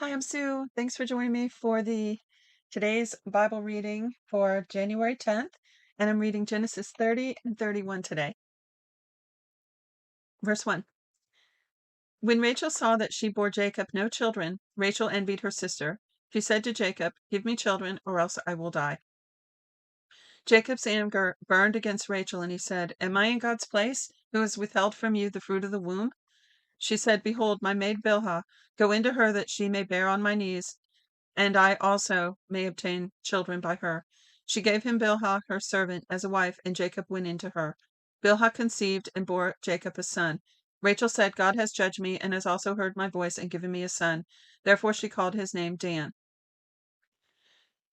Hi, I'm Sue. Thanks for joining me for the today's Bible reading for January 10th, and I'm reading Genesis 30 and 31 today. Verse 1. When Rachel saw that she bore Jacob no children, Rachel envied her sister. She said to Jacob, "Give me children, or else I will die." Jacob's anger burned against Rachel, and he said, "Am I in God's place, who has withheld from you the fruit of the womb?" She said, "Behold, my maid Bilhah, go into her that she may bear on my knees, and I also may obtain children by her." She gave him Bilhah, her servant, as a wife, and Jacob went into her. Bilhah conceived and bore Jacob a son. Rachel said, "God has judged me and has also heard my voice and given me a son." Therefore she called his name Dan.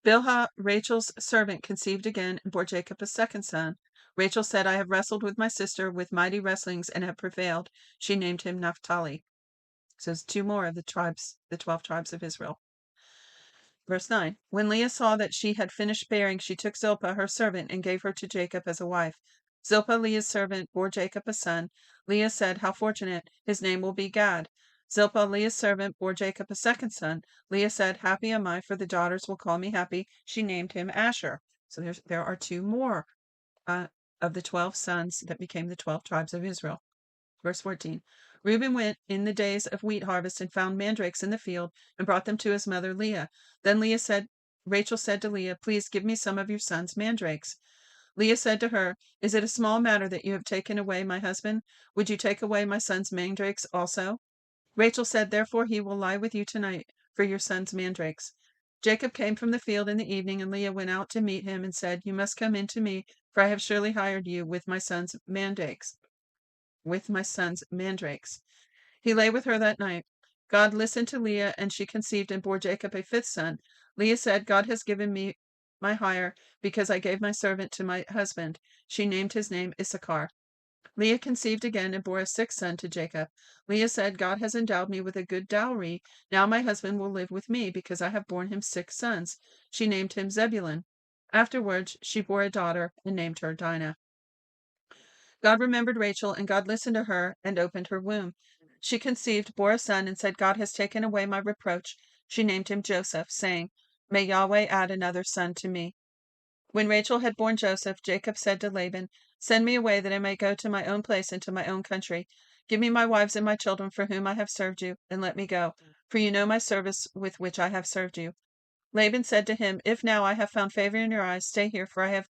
Bilhah, Rachel's servant, conceived again and bore Jacob a second son. Rachel said, "I have wrestled with my sister with mighty wrestlings and have prevailed." She named him Naphtali. So it's two more of the tribes, the 12 tribes of Israel. Verse 9. When Leah saw that she had finished bearing, she took Zilpah, her servant, and gave her to Jacob as a wife. Zilpah, Leah's servant, bore Jacob a son. Leah said, "How fortunate! His name will be Gad." Zilpah, Leah's servant, bore Jacob a second son. Leah said, "Happy am I, for the daughters will call me happy." She named him Asher. So there are two more uh, of the 12 sons that became the 12 tribes of Israel. Verse 14. Reuben went in the days of wheat harvest and found mandrakes in the field and brought them to his mother Leah. Then Rachel said to Leah, "Please give me some of your son's mandrakes." Leah said to her, "Is it a small matter that you have taken away my husband? Would you take away my son's mandrakes also?" Rachel said, "Therefore he will lie with you tonight for your son's mandrakes." Jacob came from the field in the evening, and Leah went out to meet him and said, "You must come in to me, for I have surely hired you with my son's mandrakes. He lay with her that night. God listened to Leah, and she conceived and bore Jacob a fifth son. Leah said, "God has given me my hire, because I gave my servant to my husband." She named his name Issachar. Leah conceived again and bore a sixth son to Jacob. Leah said, "God has endowed me with a good dowry. Now my husband will live with me, because I have borne him 6 sons. She named him Zebulun. Afterwards she bore a daughter and named her Dinah. God remembered Rachel, and God listened to her and opened her womb. She conceived, bore a son, and said, "God has taken away my reproach." She named him Joseph, saying, "May Yahweh add another son to me." When Rachel had borne Joseph, Jacob said to Laban, "Send me away that I may go to my own place and to my own country. Give me my wives and my children for whom I have served you, and let me go, for you know my service with which I have served you." Laban said to him, "If now I have found favor in your eyes, stay here, for I have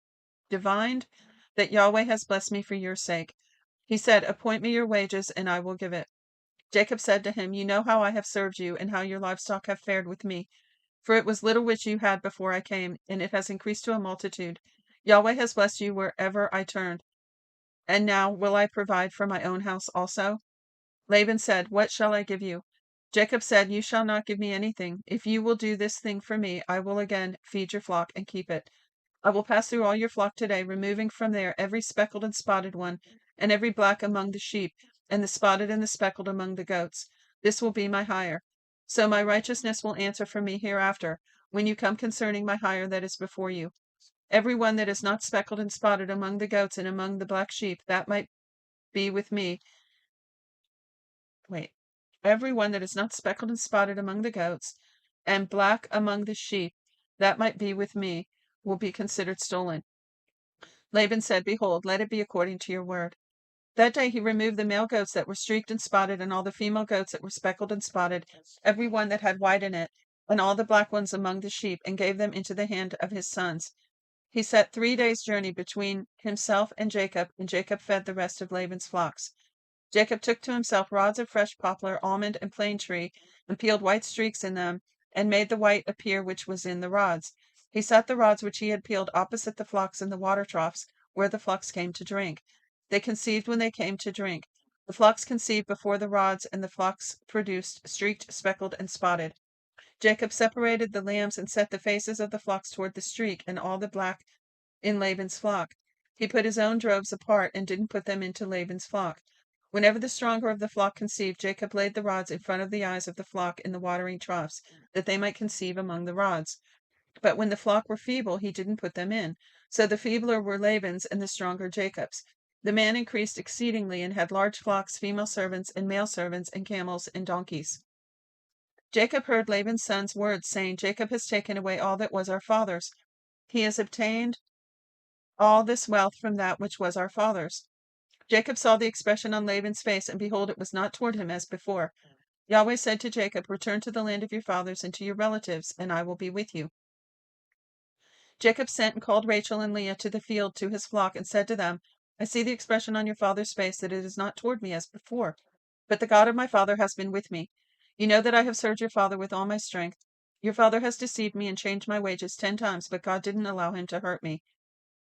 divined that Yahweh has blessed me for your sake." He said, "Appoint me your wages, and I will give it." Jacob said to him, "You know how I have served you, and how your livestock have fared with me. For it was little which you had before I came, and it has increased to a multitude. Yahweh has blessed you wherever I turned. And now will I provide for my own house also?" Laban said, "What shall I give you?" Jacob said, "You shall not give me anything. If you will do this thing for me, I will again feed your flock and keep it. I will pass through all your flock today, removing from there every speckled and spotted one, and every black among the sheep, and the spotted and the speckled among the goats. This will be my hire. So my righteousness will answer for me hereafter, when you come concerning my hire that is before you. Every one that is not speckled and spotted among the goats and among the black sheep, that might be with me. Wait. Every one that is not speckled and spotted among the goats, and black among the sheep, that might be with me, will be considered stolen." Laban said, "Behold, let it be according to your word." That day he removed the male goats that were streaked and spotted, and all the female goats that were speckled and spotted, every one that had white in it, and all the black ones among the sheep, and gave them into the hand of his sons. He set 3 days' journey between himself and Jacob fed the rest of Laban's flocks. Jacob took to himself rods of fresh poplar, almond, and plane tree, and peeled white streaks in them, and made the white appear which was in the rods. He set the rods which he had peeled opposite the flocks in the water troughs, where the flocks came to drink. They conceived when they came to drink. The flocks conceived before the rods, and the flocks produced, streaked, speckled, and spotted. Jacob separated the lambs and set the faces of the flocks toward the streak, and all the black in Laban's flock. He put his own droves apart and didn't put them into Laban's flock. Whenever the stronger of the flock conceived, Jacob laid the rods in front of the eyes of the flock in the watering troughs, that they might conceive among the rods. But when the flock were feeble, he didn't put them in. So the feebler were Laban's, and the stronger Jacob's. The man increased exceedingly, and had large flocks, female servants, and male servants, and camels, and donkeys. Jacob heard Laban's son's words, saying, Jacob has taken away all that was our father's. He has obtained all this wealth from that which was our father's. Jacob saw the expression on Laban's face, and behold, it was not toward him as before. Yahweh said to Jacob, return to the land of your fathers and to your relatives, and I will be with you. Jacob sent and called Rachel and Leah to the field to his flock, and said to them, I see the expression on your father's face, that it is not toward me as before, but the God of my father has been with me. You know that I have served your father with all my strength. Your father has deceived me and changed my wages 10 times, but God didn't allow him to hurt me.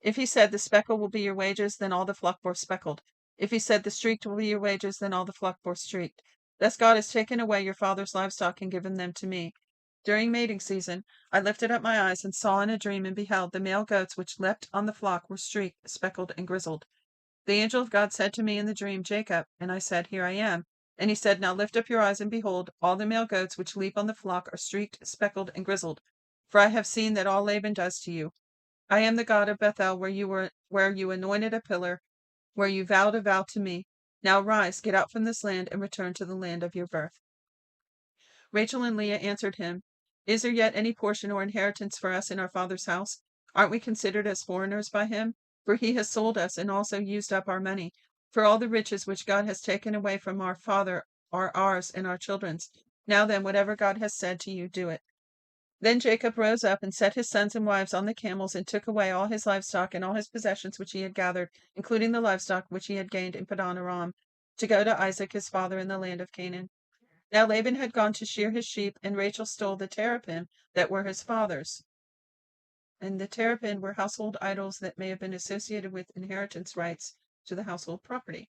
If he said, the speckle will be your wages, then all the flock bore speckled. If he said, the streaked will be your wages, then all the flock bore streaked. Thus God has taken away your father's livestock and given them to me. During mating season, I lifted up my eyes and saw in a dream, and beheld, the male goats which leapt on the flock were streaked, speckled, and grizzled. The angel of God said to me in the dream, Jacob, and I said, Here I am. And he said, Now lift up your eyes, and behold, all the male goats which leap on the flock are streaked, speckled, and grizzled. For I have seen that all Laban does to you. I am the God of Bethel, where you anointed a pillar, where you vowed a vow to me. Now rise, get out from this land, and return to the land of your birth. Rachel and Leah answered him, Is there yet any portion or inheritance for us in our father's house? Aren't we considered as foreigners by him? For he has sold us and also used up our money. For all the riches which God has taken away from our father are ours and our children's. Now then, whatever God has said to you, do it. Then Jacob rose up and set his sons and wives on the camels, and took away all his livestock and all his possessions which he had gathered, including the livestock which he had gained in Padan Aram, to go to Isaac his father in the land of Canaan. Now Laban had gone to shear his sheep, and Rachel stole the teraphim that were his father's. And the teraphim were household idols that may have been associated with inheritance rights to the household property.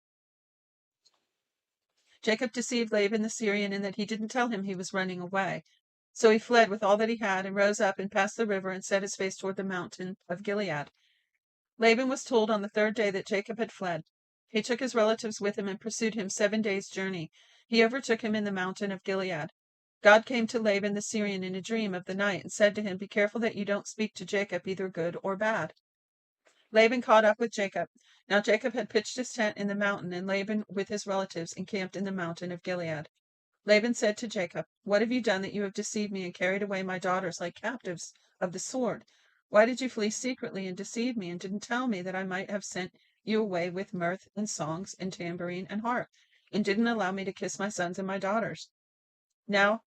Jacob deceived Laban the Syrian in that he didn't tell him he was running away. So he fled with all that he had, and rose up and passed the river, and set his face toward the mountain of Gilead. Laban was told on the 3rd day that Jacob had fled. He took his relatives with him and pursued him 7 days' journey. He overtook him in the mountain of Gilead. God came to Laban the Syrian in a dream of the night, and said to him, Be careful that you don't speak to Jacob either good or bad. Laban caught up with Jacob. Now Jacob had pitched his tent in the mountain, and Laban with his relatives encamped in the mountain of Gilead. Laban said to Jacob, What have you done that you have deceived me and carried away my daughters like captives of the sword? Why did you flee secretly and deceive me, and didn't tell me that I might have sent you away with mirth and songs and tambourine and harp, and didn't allow me to kiss my sons and my daughters? Now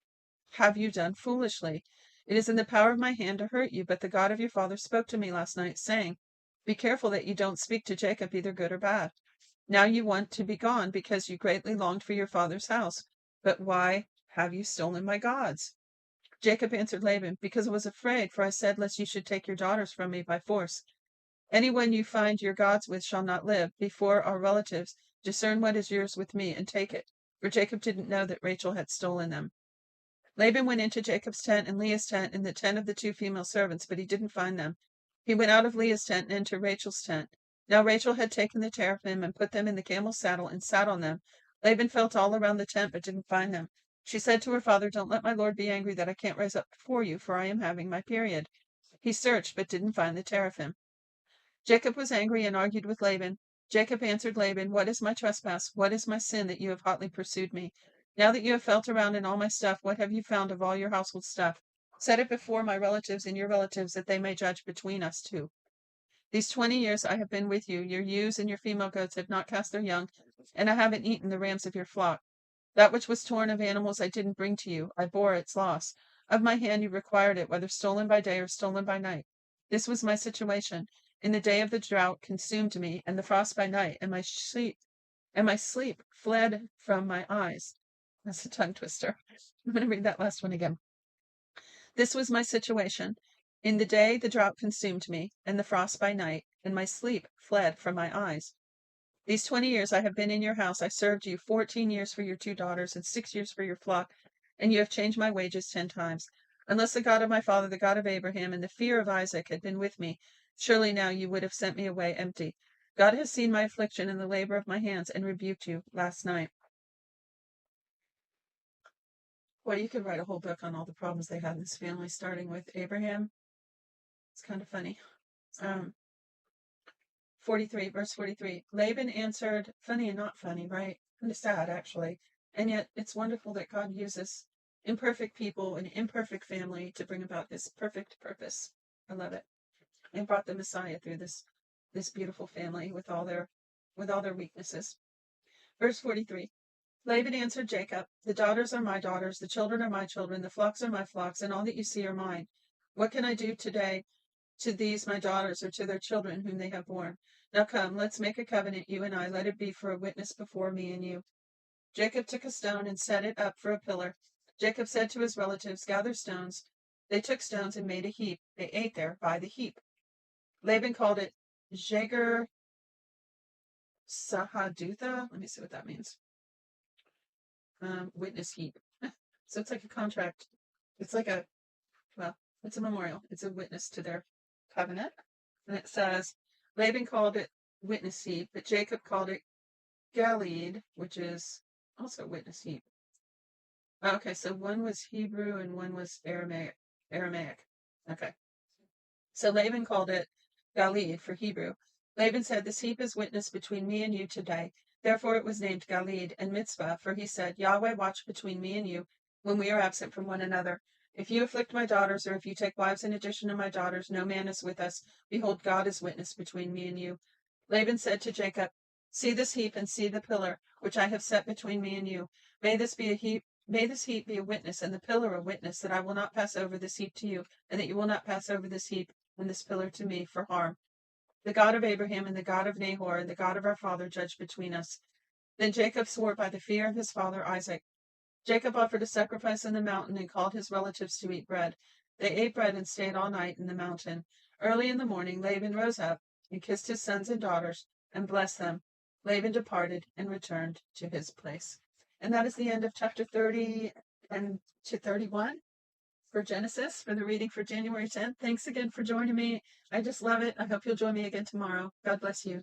have you done foolishly? It is in the power of my hand to hurt you, but the God of your father spoke to me last night, saying, Be careful that you don't speak to Jacob either good or bad. Now you want to be gone because you greatly longed for your father's house. But why have you stolen my gods? Jacob answered Laban, Because I was afraid, for I said, Lest you should take your daughters from me by force. Anyone you find your gods with shall not live. Before our relatives, discern what is yours with me, and take it. For Jacob didn't know that Rachel had stolen them. Laban went into Jacob's tent and Leah's tent and the tent of the 2 female servants, but he didn't find them. He went out of Leah's tent and into Rachel's tent. Now Rachel had taken the teraphim and put them in the camel's saddle and sat on them. Laban felt all around the tent, but didn't find them. She said to her father, Don't let my lord be angry that I can't rise up before you, for I am having my period. He searched, but didn't find the teraphim. Jacob was angry and argued with Laban. Jacob answered Laban, What is my trespass? What is my sin that you have hotly pursued me? Now that you have felt around in all my stuff, what have you found of all your household stuff? Set it before my relatives and your relatives, that they may judge between us two. These 20 years I have been with you. Your ewes and your female goats have not cast their young, and I haven't eaten the rams of your flock. That which was torn of animals I didn't bring to you. I bore its loss. Of my hand you required it, whether stolen by day or stolen by night. This was my situation. In the day of the drought consumed me, and the frost by night, and my sleep fled from my eyes. That's a tongue twister. I'm going to read that last one again. This was my situation. In the day the drought consumed me, and the frost by night, and my sleep fled from my eyes. These 20 years I have been in your house. I served you 14 years for your 2 daughters and 6 years for your flock, and you have changed my wages 10 times. Unless the God of my father, the God of Abraham, and the fear of Isaac had been with me, surely now you would have sent me away empty. God has seen my affliction and the labor of my hands, and rebuked you last night. Well, you could write a whole book on all the problems they had in this family, starting with Abraham. It's kind of funny. 43, verse 43. Laban answered, funny and not funny, right? Kind of sad, actually. And yet it's wonderful that God uses imperfect people, an imperfect family to bring about his perfect purpose. I love it. And brought the Messiah through this beautiful family with all their weaknesses. Verse 43. Laban answered Jacob, the daughters are my daughters, the children are my children, the flocks are my flocks, and all that you see are mine. What can I do today to these my daughters or to their children whom they have borne? Now come, let's make a covenant, you and I. Let it be for a witness before me and you. Jacob took a stone and set it up for a pillar. Jacob said to his relatives, gather stones. They took stones and made a heap. They ate there by the heap. Laban called it Jager Sahadutha. Let me see what that means. Witness heap. So it's like a contract. It's like it's a memorial. It's a witness to their covenant. And it says, Laban called it witness heap, but Jacob called it Galeed, which is also witness heap. Okay, so one was Hebrew and one was Aramaic. Okay. So Laban called it Galeed for Hebrew. Laban said, this heap is witness between me and you today. Therefore it was named Galeed and Mitzvah, for he said, Yahweh watch between me and you when we are absent from one another. If you afflict my daughters, or if you take wives in addition to my daughters, no man is with us. Behold, God is witness between me and you. Laban said to Jacob, see this heap and see the pillar, which I have set between me and you. May this heap be a witness, and the pillar a witness, that I will not pass over this heap to you, and that you will not pass over this heap and this pillar to me for harm. The God of Abraham and the God of Nahor and the God of our father judge between us. Then Jacob swore by the fear of his father Isaac. Jacob offered a sacrifice in the mountain and called his relatives to eat bread. They ate bread and stayed all night in the mountain. Early in the morning, Laban rose up and kissed his sons and daughters and blessed them. Laban departed and returned to his place. And that is the end of chapter 30 and to 31 for Genesis, for the reading for January 10th. Thanks again for joining me. I just love it. I hope you'll join me again tomorrow. God bless you.